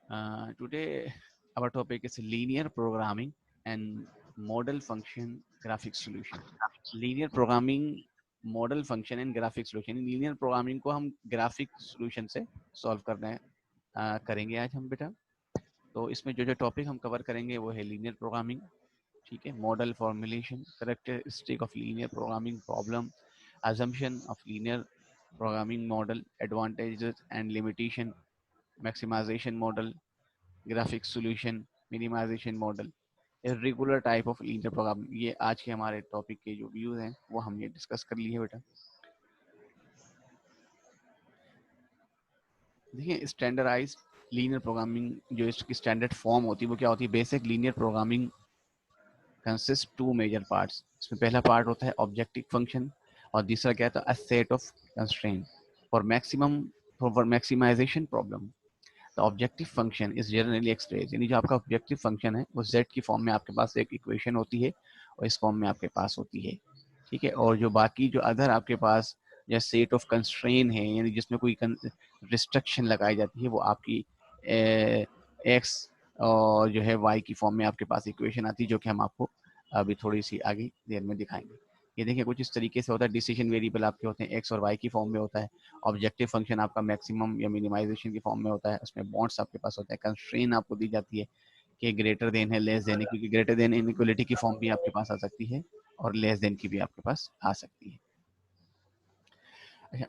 Today, our topic is linear programming and model function graphic solution. Linear programming, model function and graphic solution. Linear programming को हम graphic solution से solve करेंगे आज हम बेटा. तो इसमें जो जो टॉपिक हम कवर करेंगे वो है लीनियर प्रोग्रामिंग, ठीक है, model formulation, characteristic of linear programming problem, assumption of linear programming model, advantages and limitation, maximization model, graphic solution, minimization model, irregular type of linear programming. ये आज के हमारे टॉपिक के जो व्यूज हैं वो हमने डिस्कस कर लिए बेटा. देखिए, स्टैंडर्डाइज लीनियर प्रोग्रामिंग जो इसकी स्टैंडर्ड फॉर्म होती है वो क्या होती है. Basic linear programming consist two major parts. इसमें पहला पार्ट होता है ऑब्जेक्टिव फंक्शन और दूसरा क्या था, a set of constraint for maximization problem. The objective function is generally express, यानी जो आपका ऑब्जेक्टिव फंक्शन है वो z की फॉर्म में आपके पास एक इक्वेशन होती है और इस फॉर्म में आपके पास होती है, ठीक है. और जो बाकी जो अदर आपके पास जैसे सेट ऑफ कंस्ट्रेन है, यानी जिसमें कोई रिस्ट्रिक्शन लगाई जाती है, वो आपकी एक्स और जो है वाई की फॉर्म में आपके पास इक्वेशन आती है, जो कि हम आपको अभी थोड़ी सी आगे देर में दिखाएंगे. ये देखिए कुछ इस तरीके से होता है. डिसीजन वेरिएबल आपके होते हैं एक्स और वाई की फॉर्म में होता है. ऑब्जेक्टिव फंक्शन आपका मैक्सिमम या मिनिमाइजेशन की फॉर्म में होता है. उसमें बॉन्ड्स आपके पास होते हैं. कंस्ट्रेन आपको दी जाती है कि ग्रेटर देन है, लेस देन है, क्योंकि ग्रेटर देन इनइक्वलिटी की फॉर्म भी आपके पास आ सकती है और लेस देन की भी आपके पास आ सकती है.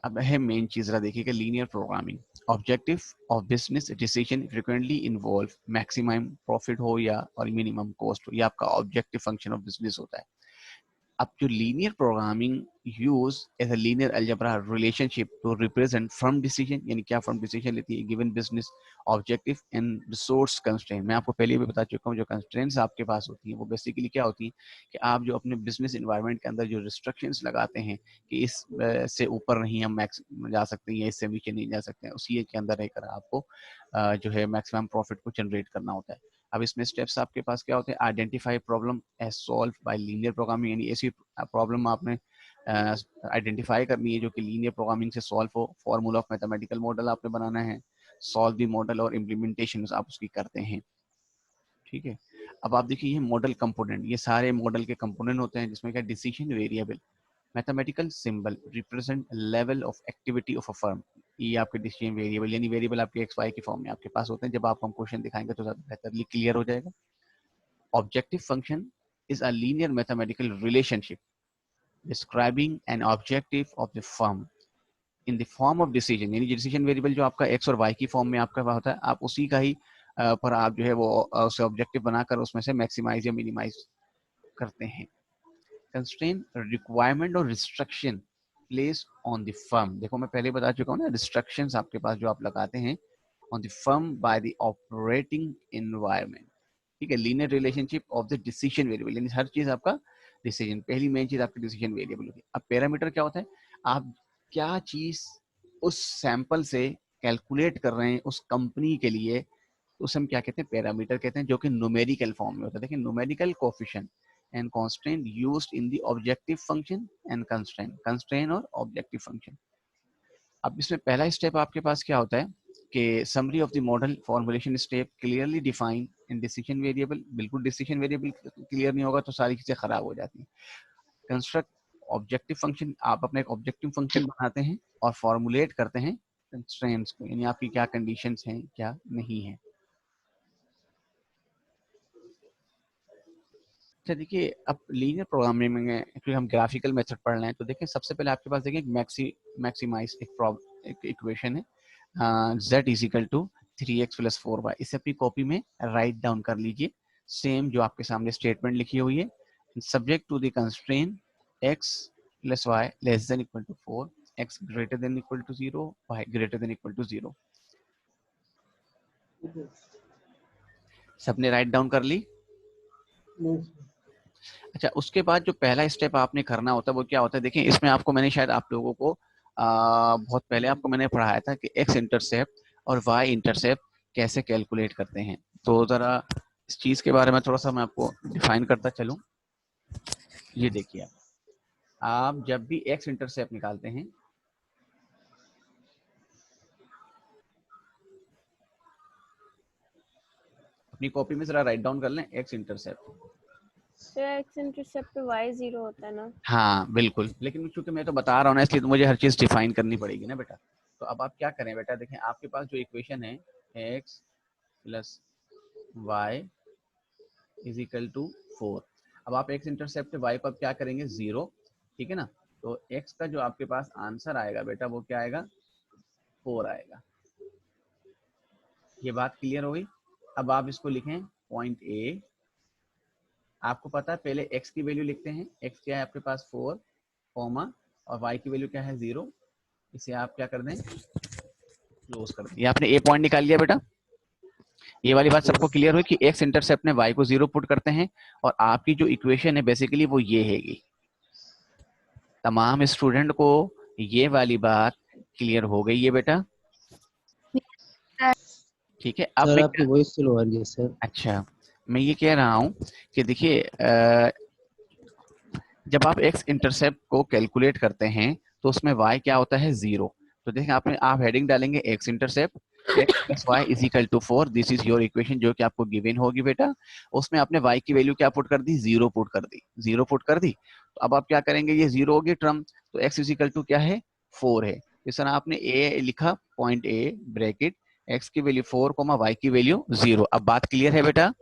अब है मेन चीज जरा देखिएगा, linear programming. Objective of business decision frequently involve maximum profit हो या और मिनिमम कॉस्ट हो, ये आपका ऑब्जेक्टिव फंक्शन ऑफ बिजनेस होता है. अब जो linear programming use as a linear algebra relationship to represent firm decision, यानी क्या फर्म डिसीजन लेती है given business objective and resource constraint. मैं आपको पहले भी बता चुका हूँ जो कंस्ट्रेंट्स आपके पास होती हैं वो बेसिकली क्या होती हैं कि आप जो अपने बिजनेस इन्वायरमेंट के अंदर जो रिस्ट्रिक्शंस लगाते हैं कि इस से ऊपर नहीं हम मैक्स जा सकते हैं या इससे नीचे नहीं जा सकते हैं, उसी के अंदर रहकर आपको जो है मैक्सिमम प्रॉफिट को जनरेट करना होता है. अब इसमें स्टेप्स आपके पास क्या होते हैं. Identify problem as solve by linear programming, यानी ऐसी प्रॉब्लम आपने आइडेंटिफाई करनी है जो कि लीनियर प्रोग्रामिंग से सॉल्व हो. फॉर्मूला ऑफ मैथमेटिकल मॉडल आपने बनाना है. सॉल्व द मॉडल और इम्प्लीमेंटेशन आप उसकी करते हैं, ठीक है. अब आप देखिए ये मॉडल कंपोनेंट, ये सारे मॉडल के कंपोनेंट होते हैं जिसमें क्या, decision variable, mathematical symbol represent level of activity of a firm. ये आपके डिसीजन वेरिएबल, यानी वेरिएबल आपके एक्स वाई की फॉर्म में आपके पास होते हैं. जब आप हम क्वेश्चन दिखाएंगे तो ज्यादा बेहतरली क्लियर हो जाएगा. Objective function is a linear mathematical relationship describing an objective of the firm in the form of decision, यानी डिसीजन वेरिएबल जो आपका x और y की फॉर्म में आपका होता है, आप उसी का ही पर आप जो है वो उसे ऑब्जेक्टिव बनाकर उसमें से मैक्सिमाइज या मिनिमाइज करते हैं. कंस्ट्रेंट, रिक्वायरमेंट और restriction place on the firm. देखो मैं पहले बता चुका हूँ ना, रिस्ट्रिक्शंस आपके पास जो आप लगाते हैं on the firm by the operating environment, ठीक है. Linear relationship of the decision variable, यानी हर चीज आपका डिसीजन, पहली मेन चीज आपकी डिसीजन वेरिएबल होगी. अब पैरामीटर क्या होता है, आप क्या चीज उस सैंपल से कैलकुलेट कर रहे हैं उस कंपनी के लिए, तो उसे हम क्या कहते हैं, पैरामीटर कहते हैं, जो कि न्यूमेरिकल फॉर्म में होता है. देखिए numerical coefficient and constant used in the objective function and constraint और ऑब्जेक्टिव फंक्शन. अब इसमें पहला स्टेप आपके पास क्या होता है कि summary of the model formulation step clearly define in decision variable. बिल्कुल डिसीजन वेरिएबल क्लियर नहीं होगा तो सारी चीजें खराब हो जाती हैं. कंस्ट्रक्ट ऑब्जेक्टिव फंक्शन, आप अपना एक ऑब्जेक्टिव फंक्शन बनाते हैं और फॉर्मुलेट करते हैं कंस्ट्रेंट्स को, यानी आपकी क्या कंडीशंस हैं क्या नहीं है. अच्छा देखिए, अब लीनियर प्रोग्रामिंग में क्योंकि हम ग्राफिकल मेथड पढ़ रहे हैं, तो देखिए सबसे पहले आपके पास देखिए मैक्सिमाइज एक इक्वेशन है, z is equal to 3x plus 4y. इसे अपनी कॉपी में राइट डाउन कर लीजिए, सेम जो आपके सामने स्टेटमेंट लिखी हुई है. Subject to the constraint x plus y less than equal to 4, x greater than equal to 0, y greater than equal to 0. सबने राइट डाउन कर ली. अच्छा, उसके बाद जो पहला स्टेप आपने करना होता है वो क्या होता है, देखिए इसमें आपको मैंने शायद आप लोगों को बहुत पहले आपको मैंने पढ़ाया था कि एक्स इंटरसेप्ट और वाई इंटरसेप्ट कैसे कैलकुलेट करते हैं. तो जरा इस चीज के बारे में थोड़ा सा मैं आपको डिफाइन करता चलूं. ये देखिए, आप जब भी एक्स इंटरसेप्ट निकालते हैं, अपनी कॉपी में जरा राइट डाउन कर लें x intercept. Sir x intercept पे y 0 होता है ना? हाँ बिल्कुल, लेकिन चूंकि मैं तो बता रहा हूँ ना, इसलिए तो मुझे हर चीज डिफाइन करनी पड़ेगी ना बेटा। तो अब आप क्या करें बेटा, देखें आपके पास जो इक्वेशन है x plus y is equal to 4। अब आप x इंटरसेप्ट y को अब क्या करेंगे 0, ठीक है ना। तो x का जो आपके पास आंसर आएगा बेटा वो क्या आएगा 4 आएगा। ये बात क्लियर हो गई। अब आप इसको लिखें पॉइंट ए। आपको पता है पहले x की वैल्यू लिखते हैं, x क्या है आपके पास 4 कॉमा और y की वैल्यू क्या है 0। इसे आप क्या कर दें क्लोज कर दें। ये आपने ए पॉइंट निकाल लिया बेटा। ये वाली बात सबको क्लियर हुई कि x इंटरसेप्ट में y को 0 पुट करते हैं और आपकी जो इक्वेशन है बेसिकली वो ये हैगी। तमाम स्टूडेंट को ये वाली बात क्लियर हो गई है बेटा? ठीक है। अब सर मैं आपकी वॉइस स्लो आ रही है सर। अच्छा, मैं ये कह रहा हूं कि देखिए जब आप x इंटरसेप्ट को कैलकुलेट करते हैं तो उसमें y क्या होता है 0। तो देखें आपने आप हेडिंग डालेंगे x intercept x plus y is equal to 4, this is your equation जो कि आपको गिवन होगी बेटा। उसमें आपने y की वैल्यू क्या पुट कर दी 0 पुट कर दी, 0 पुट कर दी। तो अब आप क्या करेंगे, ये 0 होगी टर्म, तो x इज इक्वल टू क्या है 4 है। इस तरह आपने a लिखा पॉइंट a ब्रैकेट x की वैल्यू 4 कोमा y की वैल्यू 0। अब बात क्लियर है बेटा?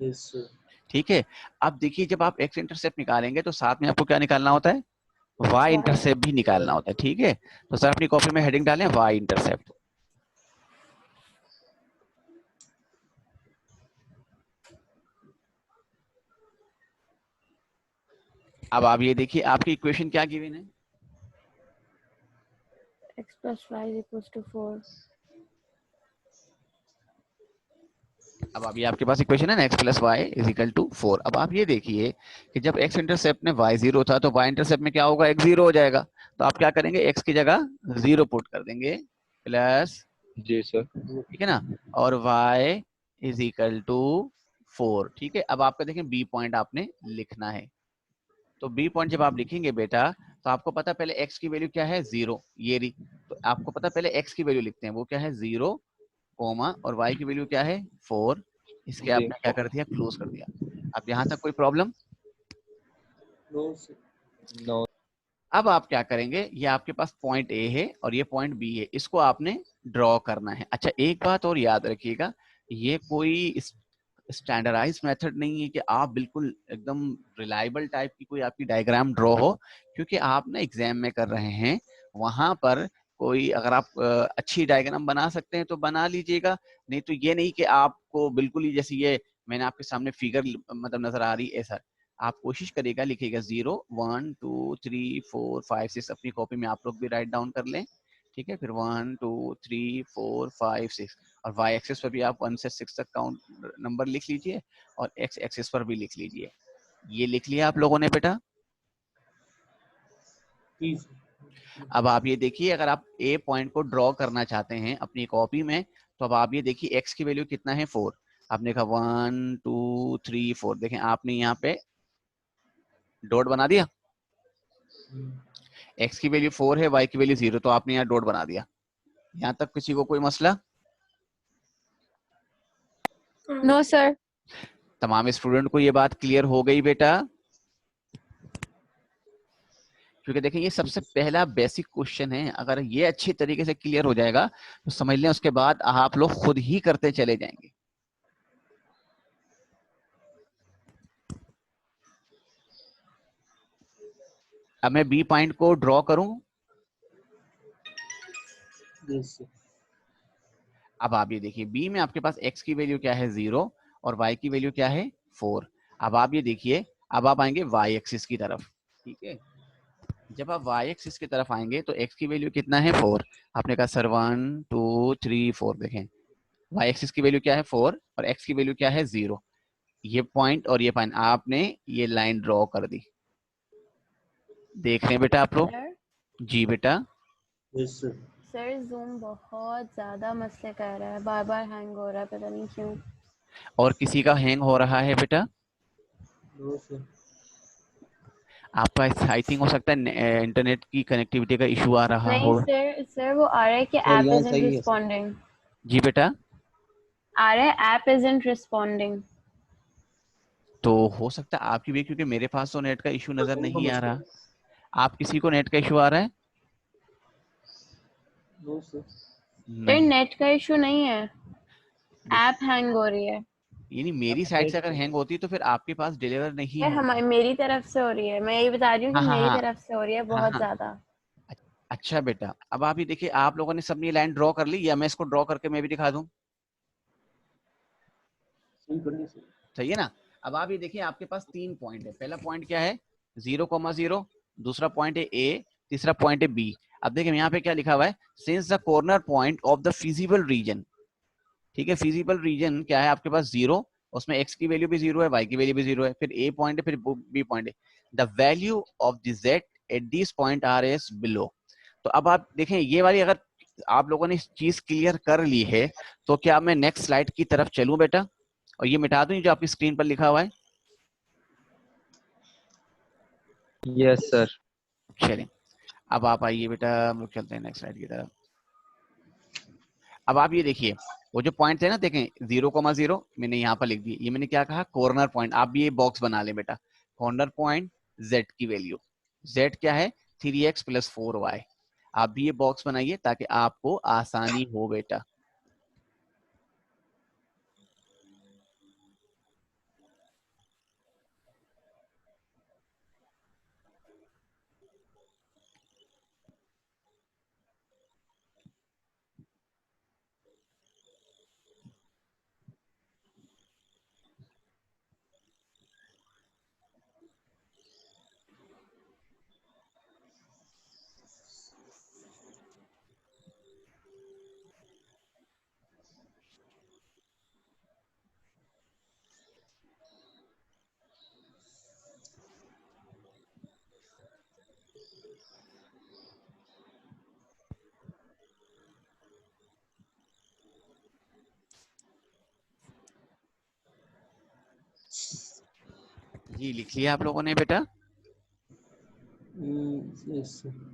Yes sir. ठीक है। अब देखिए जब आप x इंटरसेप्ट निकालेंगे तो साथ में आपको क्या निकालना होता है y इंटरसेप्ट भी निकालना होता है। ठीक है, तो सर अपनी कॉपी में हेडिंग डालें y इंटरसेप्ट। अब आप ये देखिए आपकी इक्वेशन क्या गिवन है, x plus y is equals to 4। अब अभी आपके पास इक्वेशन है ना x plus y is equal to 4। अब आप ये देखिए कि जब x इंटरसेप्ट में y 0 था तो y इंटरसेप्ट में क्या होगा x 0 हो जाएगा। तो आप क्या करेंगे x की जगह 0 पुट कर देंगे प्लस, जी सर। ठीक है ना, और y इज इक्वल टू 4। ठीक है। अब आपका देखें b पॉइंट आपने लिखना है। तो बी पॉइंट जब आप लिखेंगे बेटा तो आपको पता पहले x की वैल्यू क्या है 0, ये रही। तो आपको पता पहले x की वैल्यू लिखते हैं, वो क्या है 0 कोमा और y की वैल्यू क्या है 4। इसके जी। आपने क्या कर दिया क्लोज कर दिया। अब यहाँ तक कोई प्रॉब्लम? नो। अब आप क्या करेंगे, ये आपके पास पॉइंट ए है और ये पॉइंट बी है, इसको आपने ड्रॉ करना है। अच्छा एक बात और याद रखिएगा, ये कोई स्टैंडर्डाइज मेथड नहीं है कि आप बिल्कुल एकदम रिलायबल टाइप की कोई आपकी डायग्राम ड्रॉ हो, क्योंकि आप ना एग्जाम में कर रहे हैं। वहां पर कोई अगर आप अच्छी डायग्राम बना सकते हैं तो बना लीजिएगा, नहीं तो ये नहीं कि आपको बिल्कुल ही जैसे ये मैंने आपके सामने फिगर मतलब नजर आ रही है ऐसा। आप कोशिश करिएगा लिखिएगा 0 1 2 3 4 5 6, अपनी कॉपी में आप लोग भी राइट डाउन कर लें। ठीक है, फिर 1 2 3 4 5 6 और y एक्सिस पर भी आप 1 से 6 तक काउंट नंबर लिख लीजिए और x एक्सिस पर भी लिख लीजिए। ये लिख लिया आप लोगों ने बेटा? अब आप ये देखिए अगर आप a पॉइंट को ड्रॉ करना चाहते हैं अपनी कॉपी में तो अब आप ये देखिए x की वैल्यू कितना है 4। आपने कहा 1 2 3 4, देखें आपने यहाँ पे डॉट बना दिया। x की वैल्यू 4 है, y की वैल्यू 0, तो आपने यहाँ डॉट बना दिया। यहाँ तक किसी को कोई मसला? No sir. तमाम स्टूडेंट को ये बात क्लियर हो गई बेटा? क्योंकि देखें ये सबसे पहला बेसिक क्वेश्चन है, अगर ये अच्छी तरीके से क्लियर हो जाएगा तो समझ लें उसके बाद आप लोग खुद ही करते चले जाएंगे। अब मैं बी पॉइंट को ड्रॉ करूं। अब आप ये देखिए बी में आपके पास x की वैल्यू क्या है 0 और y की वैल्यू क्या है 4। अब आप ये देखिए, अब आप आएंगे y एक्सिस की तरफ। ठीक है, जब आप y एक्सिस की तरफ आएंगे तो x की वैल्यू कितना है 4। आपने कहा सर 1 2 3 4, देखें y एक्सिस की वैल्यू क्या है 4 और x की वैल्यू क्या है 0। ये पॉइंट और ये पॉइंट आपने ये लाइन ड्रॉ कर दी। देख रहे हैं बेटा आप लोग? जी बेटा। Yes sir. सर जूम बहुत ज्यादा मसले कर रहा है, बार बार हैंग हो रहा है, पता नहीं क्यों। और किसी का हैंग हो रहा है बेटा? No sir. आपका आई थिंक हो सकता है इंटरनेट की कनेक्टिविटी का इशू आ रहा नहीं हो। सर, वो आ रहा है कि सर ऐप यहाँ इजंट सही है। रिस्पॉन्डिंग। जी बेटा। आ रहा है ऐप इजंट रिस्पॉन्डिंग। तो हो सकता है आपकी भी, क्योंकि मेरे पास तो नेट का इशू नजर नहीं आ रहा। आप किसी को नेट का इशू आ रहा है? No sir. फिर नहीं। नेट का इशू नहीं है, देखिए, ऐप हैंग हो रही है। यानी मेरी साइड से अगर हैंग होती है तो फिर आपके पास डिलीवर नहीं ये होगा। हमारी मेरी तरफ से हो रही है, मैं यही बता रही हूँ हाँ कि हाँ मेरी हाँ तरफ से हो रही है हाँ बहुत हाँ। ज्यादा। अच्छा बेटा, अब आप ये देखिए, आप लोगों ने सबने लाइन ड्रॉ कर ली, या मैं इसको ड्रॉ करके मैं भी दिखा दूं? सही करनी सर। सही है ना? अब आप ये देखिए, आपके पास 3 पॉइंट है। पहला पॉइंट क्या है? 0,0। दूसरा पॉइंट है ए। तीसरा पॉइंट है बी। अब देखिए यहाँ पे क्या लिखा हुआ है, since the corner point of the feasible region. ठीक है, फिजिबल रीजन क्या है आपके पास? 0। उसमें x की वैल्यू भी 0 है, y की वैल्यू भी 0 है, फिर a पॉइंट है, फिर b पॉइंट है। The value of the z at this point R S below. तो अब आप देखें, ये वाली अगर आप लोगों ने इस चीज क्लियर कर ली है, तो क्या मैं नेक्स्ट स्लाइड की तरफ चलूं बेटा, और ये मिटा दूं जो आपकी स्क्रीन पर लिखा हुआ है? Yes sir. चलें, अब आप आइए बेटा, हम लोग चलते हैं नेक्स्ट स्लाइड की तरफ। अब आप ये देखिए, वो जो पॉइंट थे ना, देखें 0,0 मैंने यहाँ पर लिख दी, ये मैंने क्या कहा? Corner point. आप भी ये बॉक्स बना ले बेटा, कॉर्नर पॉइंट z की वैल्यू। z क्या है? 3x + 4y। आप भी ये बॉक्स बनाइए ताकि आपको आसानी हो बेटा। ये लिख लिया आप लोगों ने बेटा? Yes sir.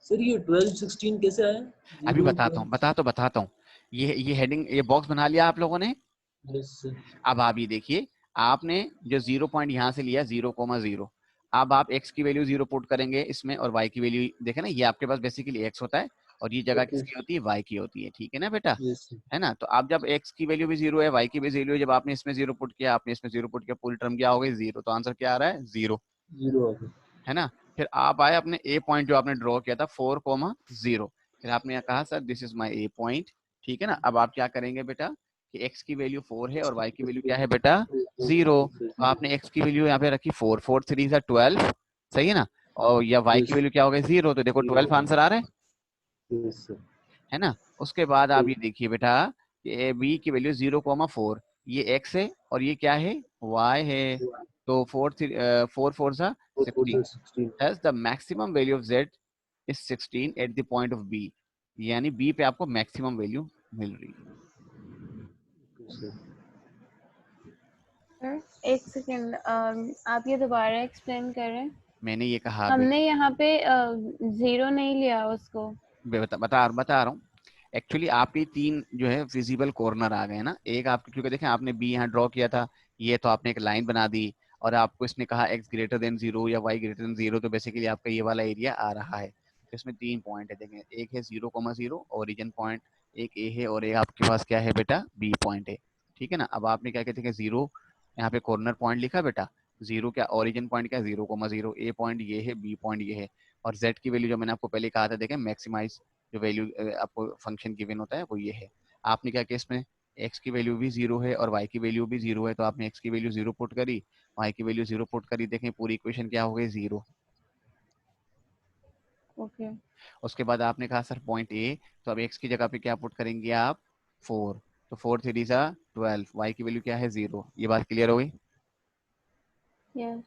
सर ये 12 16 कैसे आया? अभी जीरो बताता हूँ। ये हेडिंग, ये बॉक्स बना लिया आप लोगों ने? Yes sir. अब आप ये देखिए, आपने जो 0 पॉइंट यहाँ से लिया 0,0, अब आप x की वैल्यू 0 पुट करेंगे इसमें, और y की वैल्यू देखे ना, ये आपके पास बेसिकली x होता है, और ये जगह ओके। किसकी होती है? y की होती है। ठीक है ना बेटा? Yes sir. है ना? तो आप जब x की वैल्यू भी 0 है, y की भी 0 है, जब आपने इसमें 0 पुट किया, आपने इसमें 0 पुट किया, पूरी टर्म क्या हो गई? 0। तो आंसर क्या आ रहा है? 0। जीरो आ गया। है ना? फिर आप आए अपने a पॉइंट जो आपने ड्रॉ किया था 4,0, फिर आपने कहा sir this is my a point. ठीक है ना? अब आप क्या करेंगे बेटा कि x की वैल्यू 4 है और y की वैल्यू क्या है बेटा? 0। तो आपने x की वैल्यू यहाँ पे रखी 4, 4 3 सा 12, सही है ना? और या y की यस वैल्यू क्या हो गई? 0। तो देखो 12 आंसर आ रहा यस सर। है ना? उसके बाद आप ये देखिए बेटा, ये b की वैल्यू 0,4, ये x है और ये क्या है? y है। तो 4 4 सा 16। 16। Thus the maximum value of z is 16 at the point of b। यानी b पे आपको मैक्सिमम वैल्यू मिल रही है। सर एक सेकेंड, आप ये दोबारा एक्सप्लेन कर रहे हैं? मैंने ये कहा हमने यहाँ पे जीरो नहीं लिया उसको। बता रहा हूँ। एक्चुअली आपके 3 जो है विजिबल कॉर्नर आ गए ना। एक आपके, क्योंकि देखें आपने बी यहाँ ड्रॉ किया था, ये तो आपने एक लाइन बना दी, और आपको इसने कहा x ग्रेटर देन 0 या y ग्रेटर देन 0, तो बेसिकली आपका ये वाला एरिया आ रहा है। तो इसमें 3 पॉइंट है, देखें, एक है 0,0 ओरिजिन पॉइंट, एक ए है, और एक आपके पास क्या है बेटा? बी पॉइंट है। ठीक है ना? अब आपने क्या कहते हैं, 0 यहाँ पे कॉर्नर पॉइंट लिखा बेटा, 0 क्या ओरिजिन पॉइंट क्या? 0,0। ए पॉइंट ये है, बी पॉइंट ये है, और z की वैल्यू जो मैंने आपको पहले कहा था, देखें मैक्सिमाइज जो वैल्यू आपको फंक्शन गिवन होता है वो ये है। आपने क्या किया इसमें? x की वैल्यू भी 0 है और y की वैल्यू भी 0 है, तो आपने x की वैल्यू 0 पुट करी, y की वैल्यू 0 पुट करी, देखें पूरी इक्वेशन क्या हो गई? 0। ओके। उसके बाद आपने कहा सर पॉइंट ए, तो अब x की जगह पे क्या पुट करेंगे आप? 4। तो 4 3 सा 12, y की वैल्यू क्या है 0। ये बात क्लियर हो गई। Yes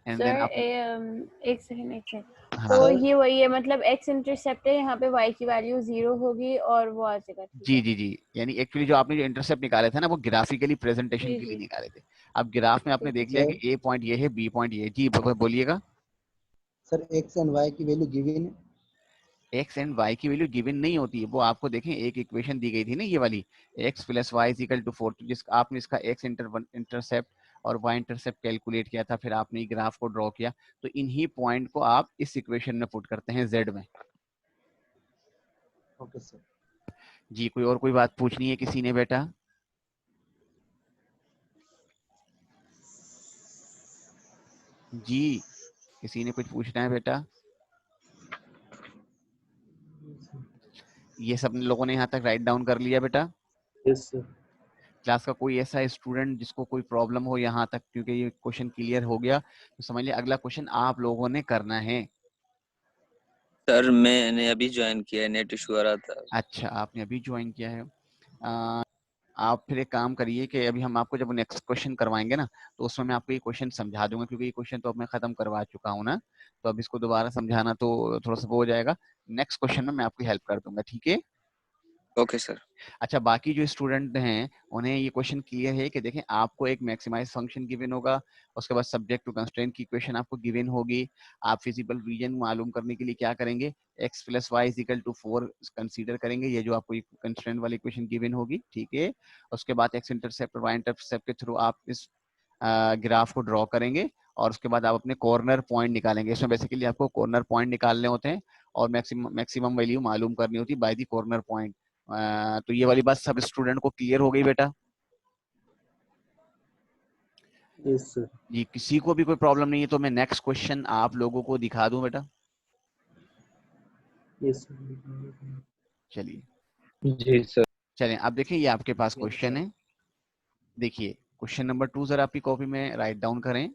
and then sir. आप एक सेकंड। तो हाँ ये वही है, मतलब एक्स इंटरसेप्ट है, यहाँ पे वाई की वैल्यू 0 होगी और वो आ जाएगा, ठीक जी है। जी जी, यानी एक्चुअली जो आपने जो इंटरसेप्ट निकाले थे ना वो ग्राफिकली प्रेजेंटेशन जी के लिए जी निकाले थे। अब ग्राफ में आपने ठीक है। देख लिया सर कि ए पॉइंट ये है, बी पॉइंट ये है। जी बोलिएगा। सर एक्स एंड वाई की वैल्यू गिवन है। एक्स एंड वाई की वैल्यू गिवन नहीं होती है, वो आपको देखें एक इक्वेशन दी गई थी ना ये वाली, x plus y is equal to 4, जिसका आपने इसका एक्स इंटरसेप्ट और वाई इंटरसेप्ट कैलकुलेट किया था, फिर आपने ग्राफ को ड्रॉ किया, तो इन्हीं पॉइंट को आप इस इक्वेशन में पुट करते हैं जेड में। Okay sir. जी कोई और कोई बात पूछनी है किसी ने बेटा? जी किसी ने कुछ पूछना है बेटा? ये सब लोगों ने यहाँ तक राइट डाउन कर लिया बेटा? Yes sir. क्लास का कोई ऐसा स्टूडेंट जिसको कोई प्रॉब्लम हो यहाँ तक, क्योंकि ये क्वेश्चन क्लियर हो गया तो समझ लिया अगला क्वेश्चन आप लोगों ने करना है। सर मैंने अभी ज्वाइन किया है, नेट इशू आ रहा था। अच्छा आपने अभी ज्वाइन किया है। आप फिर एक काम करिए कि अभी हम आपको जब नेक्स्ट क्वेश्चन करवाएंगे ना तो उसमें मैं आपको ये क्वेश्चन समझा दूंगा, क्योंकि ये क्वेश्चन तो अब मैं खत्म करवा चुका हूँ ना, तो अब इसको दोबारा समझाना तो थोड़ा सा वो हो जाएगा। नेक्स्ट क्वेश्चन में मैं आपकी हेल्प कर दूंगा, ठीक है। Okay sir. अच्छा बाकी जो स्टूडेंट हैं उन्हें ये क्वेश्चन क्लियर है कि देखें आपको एक मैक्सिमाइज फंक्शन गिवन होगा, उसके बाद सब्जेक्ट टू कंस्ट्रेंट की इक्वेशन आपको गिवन होगी। आप फिजिबल रीजन मालूम करने के लिए क्या करेंगे, x plus y is equal to 4 consider करेंगे, ये जो आपको कंस्ट्रेंट वाली इक्वेशन गिवन होगी, ठीक है। उसके बाद एक्स इंटरसेप्ट और वाई इंटरसेप्ट के थ्रू आप इस ग्राफ को ड्रॉ करेंगे और उसके बाद आप अपने कॉर्नर पॉइंट निकालेंगे। इसमें बेसिकली आपको कॉर्नर पॉइंट निकालने होते हैं और मैक्सिमम वैल्यू मालूम करनी होती है बाय द कॉर्नर पॉइंट। तो ये वाली बात सब स्टूडेंट को क्लियर हो गई बेटा? Yes sir. जी किसी को भी कोई प्रॉब्लम नहीं है तो मैं नेक्स्ट क्वेश्चन आप लोगों को दिखा दूं बेटा? Yes sir. चलिए जी सर। चलें अब देखिए ये आपके पास यस क्वेश्चन सर। है। देखिए क्वेश्चन नंबर 2 जरा आपकी कॉपी में राइट डाउन करें।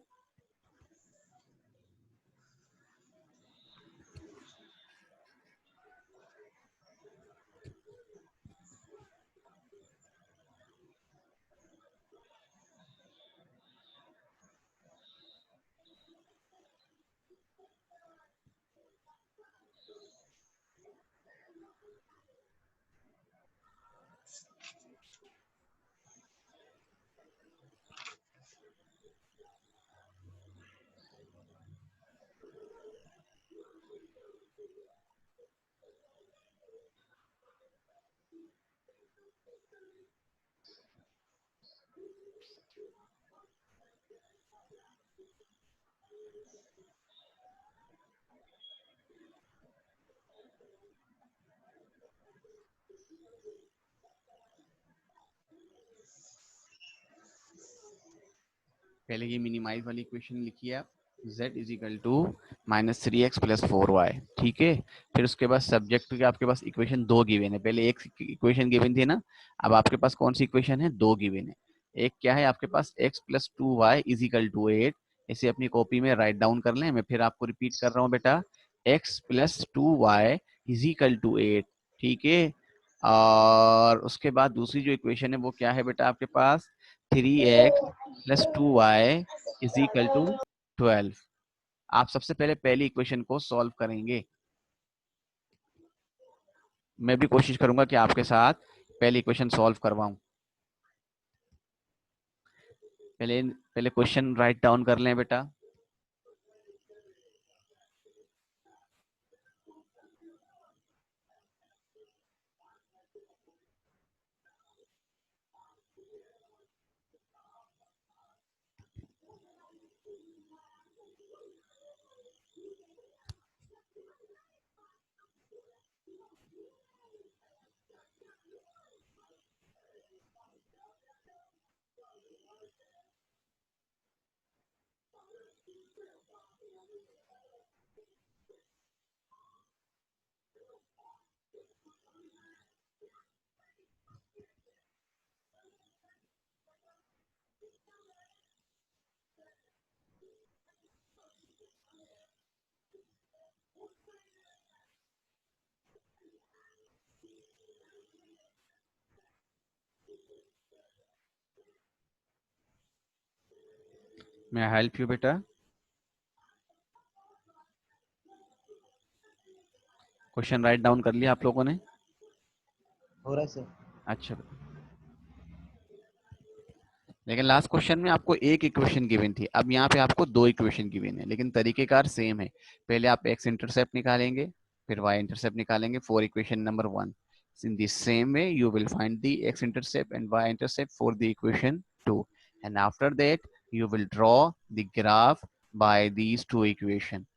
पहले ये मिनिमाइज वाली इक्वेशन लिखिए आप, z is equal to -3x plus 4y, ठीक है। फिर उसके बाद सब्जेक्ट के आपके पास इक्वेशन दो गिवन है, पहले एक इक्वेशन गिवन थी ना, अब आपके पास कौन सी इक्वेशन है, दो गिवन है। एक क्या है आपके पास, x plus 2y is equal to 8, इसे अपनी कॉपी में राइट डाउन कर लें। मैं फिर आपको रिपीट कर रहा हूँ बेटा, x plus 2y is equal to 8, ठीक है। और उसके बाद दूसरी जो इक्वेशन है वो क्या है बेटा आपके पास, 3x plus 2y is equal to 12। आप सबसे पहले पहली इक्वेशन को सॉल्व करेंगे। मैं भी कोशिश करूंगा कि आपके साथ पहली इक्वेशन सॉल्व करवाऊं। पहले पहले क्वेश्चन राइट डाउन कर लें बेटा। मैं हेल्प यू बेटा? क्वेश्चन राइट डाउन कर लिया आप लोगों ने? हो रहा है सर। अच्छा, लेकिन लास्ट क्वेश्चन में आपको एक इक्वेशन गिवन थी, अब यहाँ पे आपको दो इक्वेशन गिवन है, लेकिन तरीकेकार सेम है। पहले आप एक्स इंटरसेप्ट निकालेंगे, फिर वाई इंटरसेप्ट निकालेंगे for equation number 1. In the same way you will find the x intercept and y intercept for the equation 2, and after that you will draw the graph by these two equation.